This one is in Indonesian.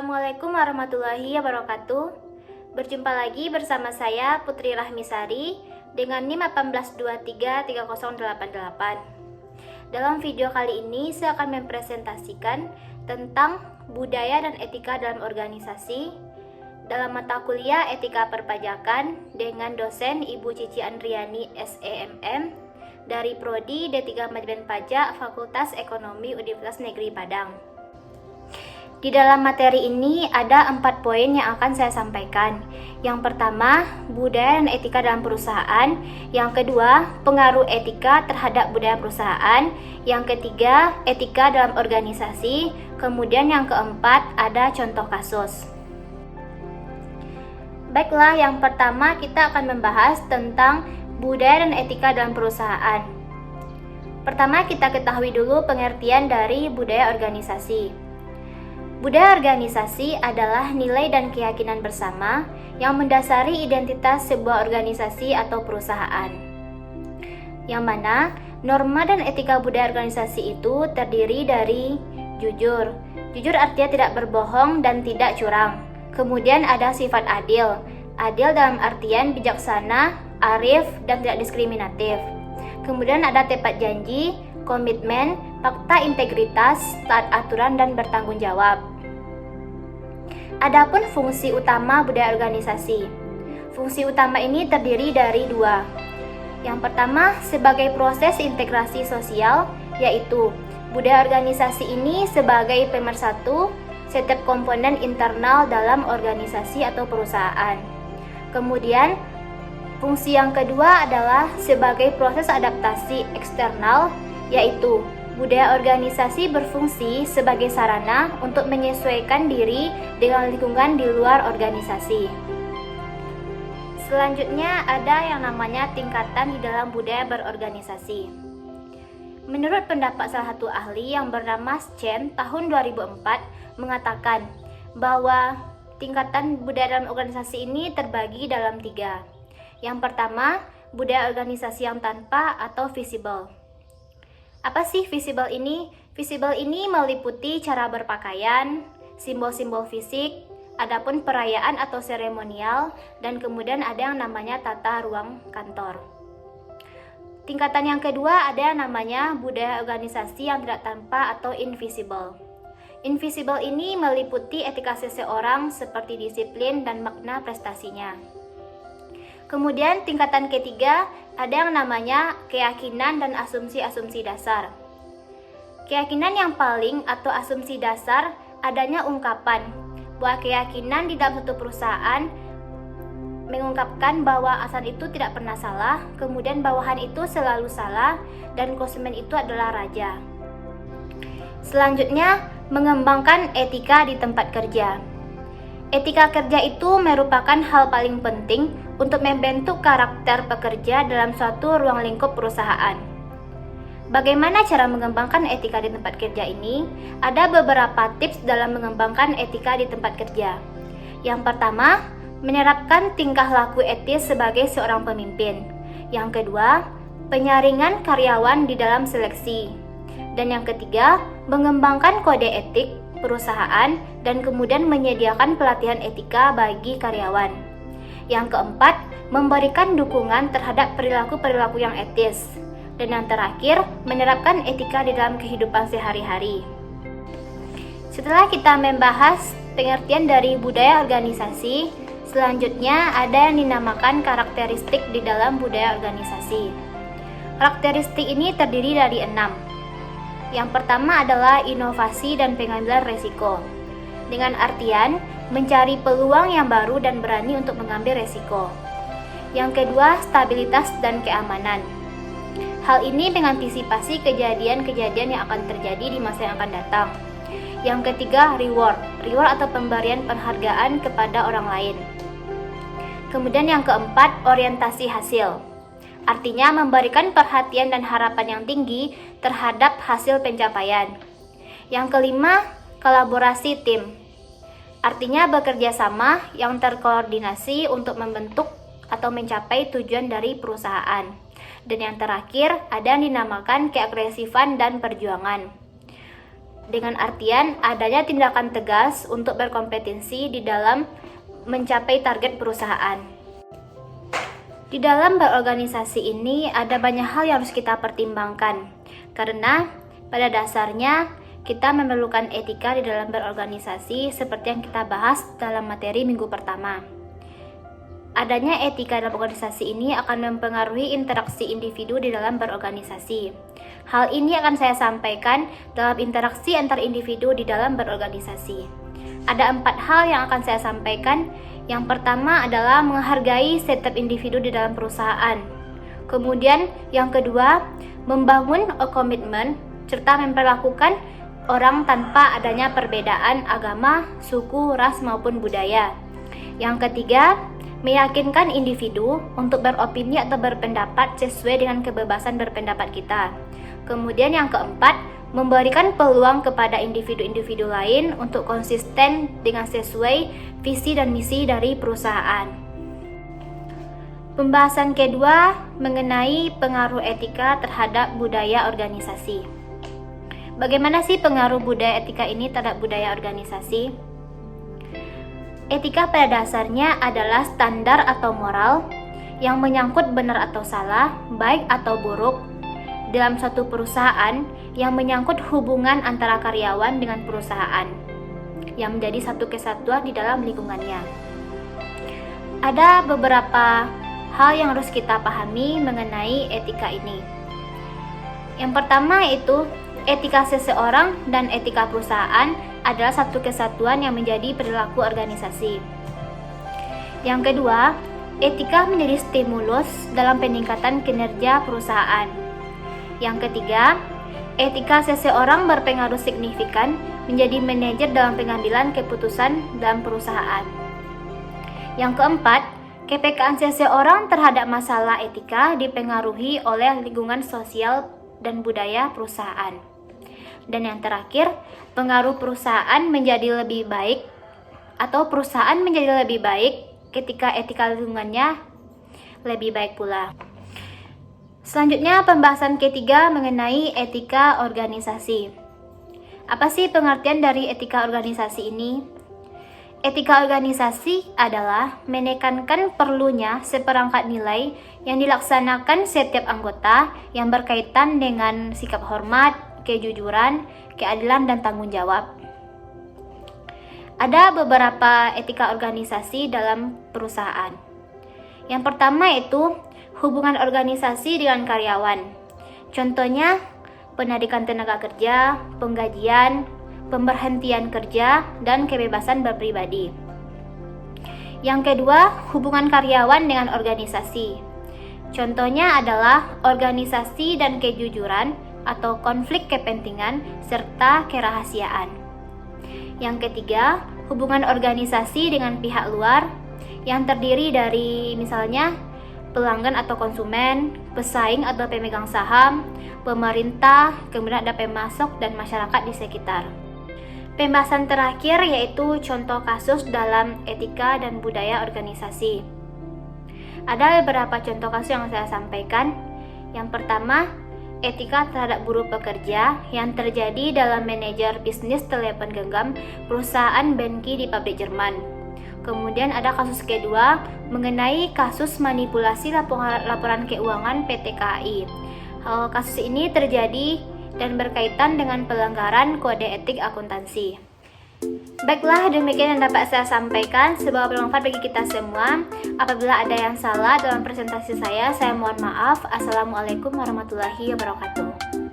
Assalamualaikum warahmatullahi wabarakatuh. Berjumpa lagi bersama saya Putri Rahmisari dengan NIM 182330088. Dalam video kali ini saya akan mempresentasikan tentang budaya dan etika dalam organisasi dalam mata kuliah Etika Perpajakan dengan dosen Ibu Cici Andriani SEMM dari Prodi D3 Manajemen Pajak Fakultas Ekonomi Universitas Negeri Padang. Di dalam materi ini ada 4 poin yang akan saya sampaikan. Yang pertama, budaya dan etika dalam perusahaan. Yang kedua, pengaruh etika terhadap budaya perusahaan. Yang ketiga, etika dalam organisasi. Kemudian yang keempat, ada contoh kasus. Baiklah, yang pertama kita akan membahas tentang budaya dan etika dalam perusahaan. Pertama, kita ketahui dulu pengertian dari budaya organisasi. Budaya organisasi adalah nilai dan keyakinan bersama yang mendasari identitas sebuah organisasi atau perusahaan. Yang mana norma dan etika budaya organisasi itu terdiri dari jujur. Jujur artinya tidak berbohong dan tidak curang. Kemudian ada sifat adil. Adil dalam artian bijaksana, arif, dan tidak diskriminatif. Kemudian ada tepat janji, komitmen, fakta integritas, taat aturan, dan bertanggung jawab. Adapun fungsi utama budaya organisasi. Fungsi utama ini terdiri dari 2. Yang pertama, sebagai proses integrasi sosial, yaitu budaya organisasi ini sebagai pemersatu setiap komponen internal dalam organisasi atau perusahaan. Kemudian, fungsi yang kedua adalah sebagai proses adaptasi eksternal, yaitu budaya organisasi berfungsi sebagai sarana untuk menyesuaikan diri dengan lingkungan di luar organisasi. Selanjutnya ada yang namanya tingkatan di dalam budaya berorganisasi. Menurut pendapat salah satu ahli yang bernama Chen tahun 2004 mengatakan bahwa tingkatan budaya dalam organisasi ini terbagi dalam 3. Yang pertama, budaya organisasi yang tanpa atau visible. Apa sih visible ini? Visible ini meliputi cara berpakaian, simbol-simbol fisik, adapun perayaan atau seremonial, dan kemudian ada yang namanya tata ruang kantor. Tingkatan yang kedua ada yang namanya budaya organisasi yang tidak tanpa atau invisible. Invisible ini meliputi etika seseorang seperti disiplin dan makna prestasinya. Kemudian tingkatan ketiga ada yang namanya keyakinan dan asumsi-asumsi dasar. Keyakinan yang paling atau asumsi dasar adanya ungkapan bahwa keyakinan di dalam satu perusahaan mengungkapkan bahwa atasan itu tidak pernah salah, kemudian bawahan itu selalu salah, dan konsumen itu adalah raja. Selanjutnya, mengembangkan etika di tempat kerja. Etika kerja itu merupakan hal paling penting untuk membentuk karakter pekerja dalam suatu ruang lingkup perusahaan. Bagaimana cara mengembangkan etika di tempat kerja ini? Ada beberapa tips dalam mengembangkan etika di tempat kerja. Yang pertama, menerapkan tingkah laku etis sebagai seorang pemimpin. Yang kedua, penyaringan karyawan di dalam seleksi. Dan yang ketiga, mengembangkan kode etik perusahaan dan kemudian menyediakan pelatihan etika bagi karyawan. Yang keempat, memberikan dukungan terhadap perilaku-perilaku yang etis. Dan yang terakhir, menerapkan etika di dalam kehidupan sehari-hari. Setelah kita membahas pengertian dari budaya organisasi, selanjutnya ada yang dinamakan karakteristik di dalam budaya organisasi. Karakteristik ini terdiri dari 6. Yang pertama adalah inovasi dan pengambilan resiko. Dengan artian, mencari peluang yang baru dan berani untuk mengambil resiko. Yang kedua, stabilitas dan keamanan. Hal ini mengantisipasi kejadian-kejadian yang akan terjadi di masa yang akan datang. Yang ketiga, reward atau pemberian penghargaan kepada orang lain. Kemudian yang keempat, orientasi hasil. Artinya memberikan perhatian dan harapan yang tinggi terhadap hasil pencapaian. Yang kelima, kolaborasi tim. Artinya bekerja sama yang terkoordinasi untuk membentuk atau mencapai tujuan dari perusahaan. Dan yang terakhir, ada yang dinamakan keagresifan dan perjuangan. dengan artian adanya tindakan tegas untuk berkompetensi di dalam mencapai target perusahaan. Di dalam berorganisasi ini ada banyak hal yang harus kita pertimbangkan, karena pada dasarnya kita memerlukan etika di dalam berorganisasi seperti yang kita bahas dalam materi minggu pertama. Adanya etika dalam organisasi ini akan mempengaruhi interaksi individu di dalam berorganisasi. Hal ini akan saya sampaikan dalam interaksi antar individu di dalam berorganisasi. Ada 4 hal yang akan saya sampaikan. Yang pertama adalah menghargai setiap individu di dalam perusahaan. Kemudian yang kedua, membangun komitmen serta memperlakukan orang tanpa adanya perbedaan agama, suku, ras maupun budaya. Yang ketiga, meyakinkan individu untuk beropini atau berpendapat sesuai dengan kebebasan berpendapat kita. Kemudian yang keempat, memberikan peluang kepada individu-individu lain untuk konsisten dengan sesuai visi dan misi dari perusahaan. Pembahasan kedua mengenai pengaruh etika terhadap budaya organisasi. Bagaimana sih pengaruh budaya etika ini terhadap budaya organisasi? Etika pada dasarnya adalah standar atau moral yang menyangkut benar atau salah, baik atau buruk dalam suatu perusahaan yang menyangkut hubungan antara karyawan dengan perusahaan yang menjadi satu kesatuan di dalam lingkungannya. Ada beberapa hal yang harus kita pahami mengenai etika ini. Yang pertama yaitu etika seseorang dan etika perusahaan adalah satu kesatuan yang menjadi perilaku organisasi. Yang kedua, etika menjadi stimulus dalam peningkatan kinerja perusahaan. Yang ketiga, etika seseorang berpengaruh signifikan menjadi manajer dalam pengambilan keputusan dalam perusahaan. Yang keempat, kepekaan seseorang terhadap masalah etika dipengaruhi oleh lingkungan sosial dan budaya perusahaan. Dan yang terakhir, pengaruh perusahaan menjadi lebih baik atau perusahaan menjadi lebih baik ketika etika lingkungannya lebih baik pula. Selanjutnya, pembahasan ketiga mengenai etika organisasi. Apa sih pengertian dari etika organisasi ini? Etika organisasi adalah menekankan perlunya seperangkat nilai yang dilaksanakan setiap anggota yang berkaitan dengan sikap hormat, kejujuran, keadilan, dan tanggung jawab. Ada beberapa etika organisasi dalam perusahaan. Yang pertama yaitu hubungan organisasi dengan karyawan. Contohnya, penarikan tenaga kerja, penggajian, pemberhentian kerja, dan kebebasan berpribadi. Yang kedua, hubungan karyawan dengan organisasi. Contohnya adalah organisasi dan kejujuran atau konflik kepentingan serta kerahasiaan. Yang ketiga, hubungan organisasi dengan pihak luar yang terdiri dari misalnya pelanggan atau konsumen, pesaing atau pemegang saham, pemerintah, kemudian ada pemasok dan masyarakat di sekitar. Pembahasan terakhir yaitu contoh kasus dalam etika dan budaya organisasi. Ada beberapa contoh kasus yang saya sampaikan. Yang pertama, etika terhadap buruh pekerja yang terjadi dalam manajer bisnis telepon genggam perusahaan Benki di pabrik Jerman. Kemudian ada kasus kedua mengenai kasus manipulasi laporan keuangan PT KAI. Kasus ini terjadi dan berkaitan dengan pelanggaran kode etik akuntansi. Baiklah, demikian yang dapat saya sampaikan. Semoga bermanfaat bagi kita semua. Apabila ada yang salah dalam presentasi saya mohon maaf. Assalamualaikum warahmatullahi wabarakatuh.